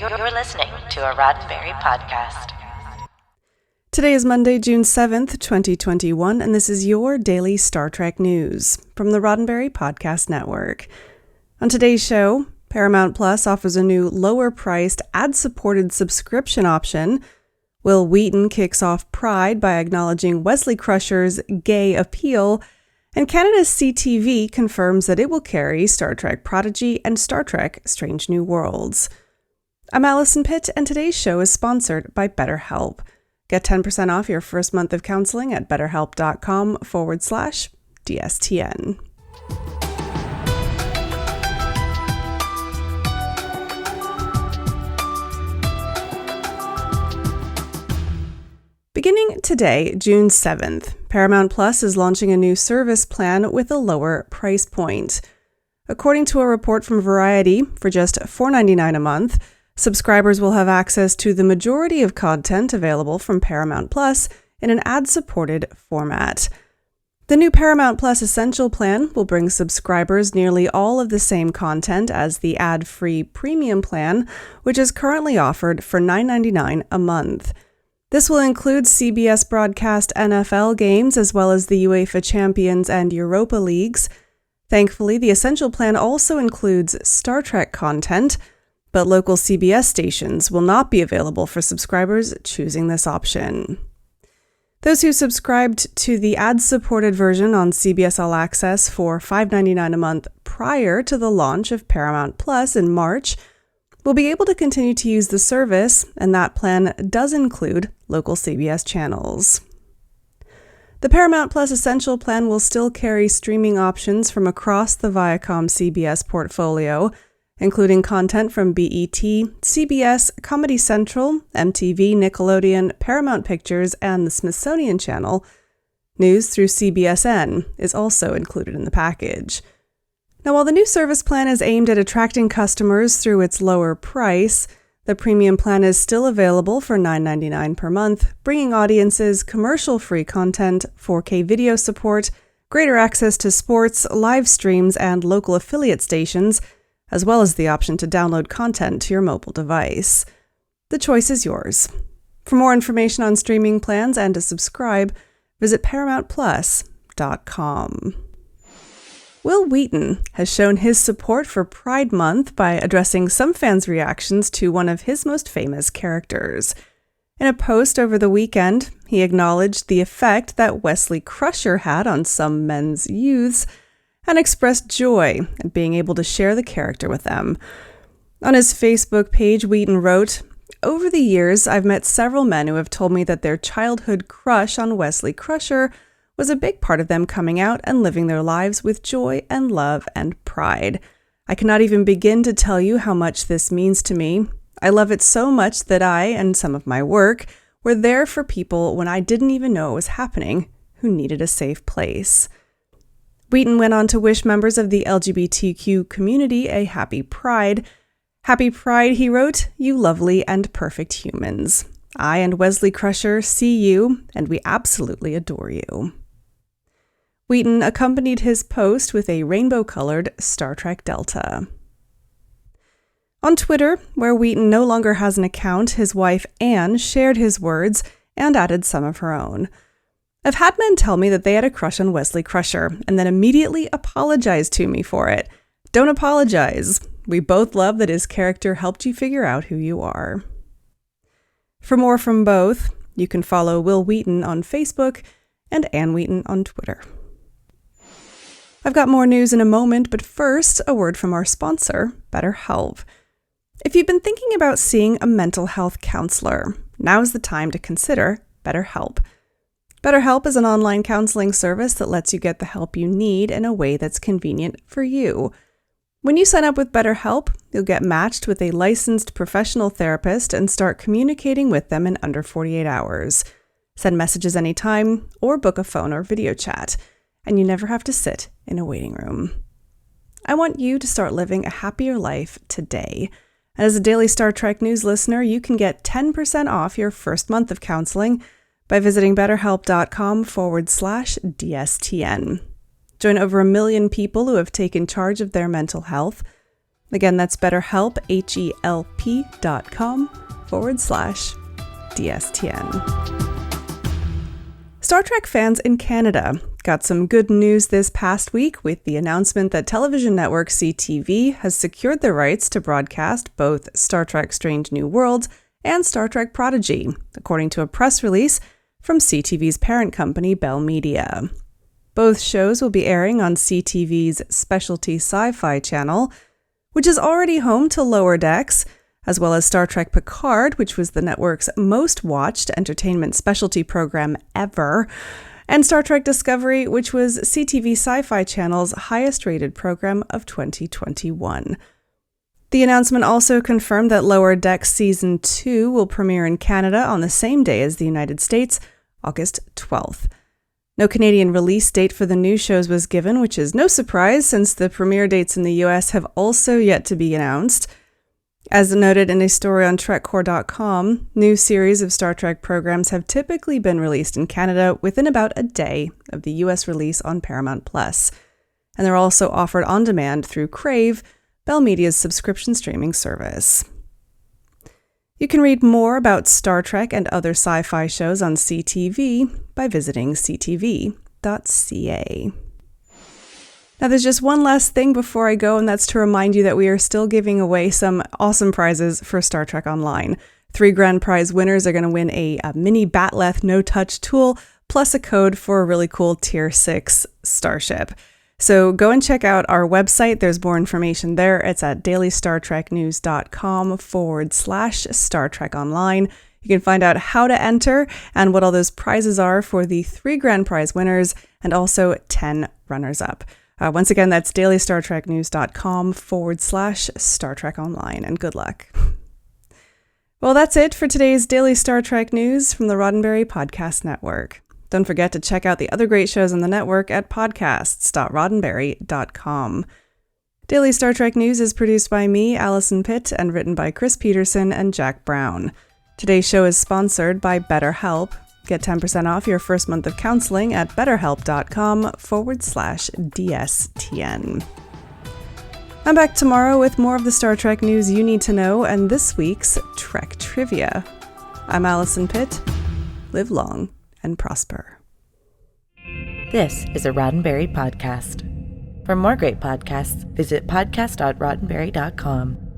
You're listening to a Roddenberry podcast. Today is Monday, June 7th, 2021, and this is your daily Star Trek news from the Roddenberry Podcast Network. On today's show, Paramount Plus offers a new lower-priced, ad-supported subscription option. Wil Wheaton kicks off Pride by acknowledging Wesley Crusher's gay appeal, and Canada's CTV confirms that it will carry Star Trek Prodigy and Star Trek Strange New Worlds. I'm Alison Pitt, and today's show is sponsored by BetterHelp. Get 10% off your first month of counseling at betterhelp.com/DSTN. Beginning today, June 7th, Paramount Plus is launching a new service plan with a lower price point. According to a report from Variety, for just $4.99 a month, subscribers will have access to the majority of content available from Paramount Plus in an ad-supported format. The new Paramount Plus Essential plan will bring subscribers nearly all of the same content as the ad-free Premium plan, which is currently offered for $9.99 a month. This will include CBS broadcast NFL games as well as the UEFA Champions and Europa Leagues. Thankfully, the Essential plan also includes Star Trek content, but local CBS stations will not be available for subscribers choosing this option. Those who subscribed to the ad-supported version on CBS All Access for $5.99 a month prior to the launch of Paramount Plus in March will be able to continue to use the service, and that plan does include local CBS channels. The Paramount Plus Essential plan will still carry streaming options from across the Viacom CBS portfolio, including content from BET, CBS, Comedy Central, MTV, Nickelodeon, Paramount Pictures, and the Smithsonian Channel. News through CBSN is also included in the package. Now, while the new service plan is aimed at attracting customers through its lower price, the premium plan is still available for $9.99 per month, bringing audiences commercial-free content, 4K video support, greater access to sports, live streams, and local affiliate stations, as well as the option to download content to your mobile device. The choice is yours. For more information on streaming plans and to subscribe, visit ParamountPlus.com. Wil Wheaton has shown his support for Pride Month by addressing some fans' reactions to one of his most famous characters. In a post over the weekend, he acknowledged the effect that Wesley Crusher had on some men's youths and expressed joy at being able to share the character with them. On his Facebook page, Wheaton wrote, "Over the years, I've met several men who have told me that their childhood crush on Wesley Crusher was a big part of them coming out and living their lives with joy and love and pride. I cannot even begin to tell you how much this means to me. I love it so much that I, and some of my work, were there for people when I didn't even know it was happening, who needed a safe place." Wheaton went on to wish members of the LGBTQ community a happy Pride. "Happy Pride," he wrote, "you lovely and perfect humans. I and Wesley Crusher see you, and we absolutely adore you." Wheaton accompanied his post with a rainbow-colored Star Trek Delta. On Twitter, where Wheaton no longer has an account, his wife Anne shared his words and added some of her own. "I've had men tell me that they had a crush on Wesley Crusher and then immediately apologized to me for it. Don't apologize. We both love that his character helped you figure out who you are." For more from both, you can follow Wil Wheaton on Facebook and Anne Wheaton on Twitter. I've got more news in a moment, but first, a word from our sponsor, BetterHelp. If you've been thinking about seeing a mental health counselor, now's the time to consider BetterHelp. BetterHelp is an online counseling service that lets you get the help you need in a way that's convenient for you. When you sign up with BetterHelp, you'll get matched with a licensed professional therapist and start communicating with them in under 48 hours. Send messages anytime or book a phone or video chat, and you never have to sit in a waiting room. I want you to start living a happier life today. And as a daily Star Trek news listener, you can get 10% off your first month of counseling by visiting betterhelp.com/DSTN. Join over 1 million people who have taken charge of their mental health. Again, that's BetterHelp, HELP.com/DSTN. Star Trek fans in Canada got some good news this past week with the announcement that television network CTV has secured the rights to broadcast both Star Trek Strange New Worlds and Star Trek Prodigy, according to a press release from CTV's parent company, Bell Media. Both shows will be airing on CTV's specialty sci-fi channel, which is already home to Lower Decks, as well as Star Trek Picard, which was the network's most watched entertainment specialty program ever, and Star Trek Discovery, which was CTV Sci-Fi Channel's highest-rated program of 2021. The announcement also confirmed that Lower Decks Season 2 will premiere in Canada on the same day as the United States, August 12th. No Canadian release date for the new shows was given, which is no surprise since the premiere dates in the US have also yet to be announced. As noted in a story on TrekCore.com, new series of Star Trek programs have typically been released in Canada within about a day of the US release on Paramount+, and they're also offered on demand through Crave, Bell Media's subscription streaming service. You can read more about Star Trek and other sci-fi shows on CTV by visiting ctv.ca. Now, there's just one last thing before I go, and that's to remind you that we are still giving away some awesome prizes for Star Trek Online. 3 grand prize winners are going to win a mini Batleth no-touch tool, plus a code for a really cool Tier 6 starship. So go and check out our website. There's more information there. It's at dailystartreknews.com/Star Trek Online. You can find out how to enter and what all those prizes are for the 3 grand prize winners and also 10 runners-up. Once again, that's dailystartreknews.com/Star Trek Online, and good luck. Well, that's it for today's Daily Star Trek News from the Roddenberry Podcast Network. Don't forget to check out the other great shows on the network at podcasts.roddenberry.com. Daily Star Trek News is produced by me, Alison Pitt, and written by Chris Peterson and Jack Brown. Today's show is sponsored by BetterHelp. Get 10% off your first month of counseling at betterhelp.com/DSTN. I'm back tomorrow with more of the Star Trek news you need to know and this week's Trek Trivia. I'm Alison Pitt. Live long and prosper. This is a Roddenberry podcast. For more great podcasts, visit podcast.roddenberry.com.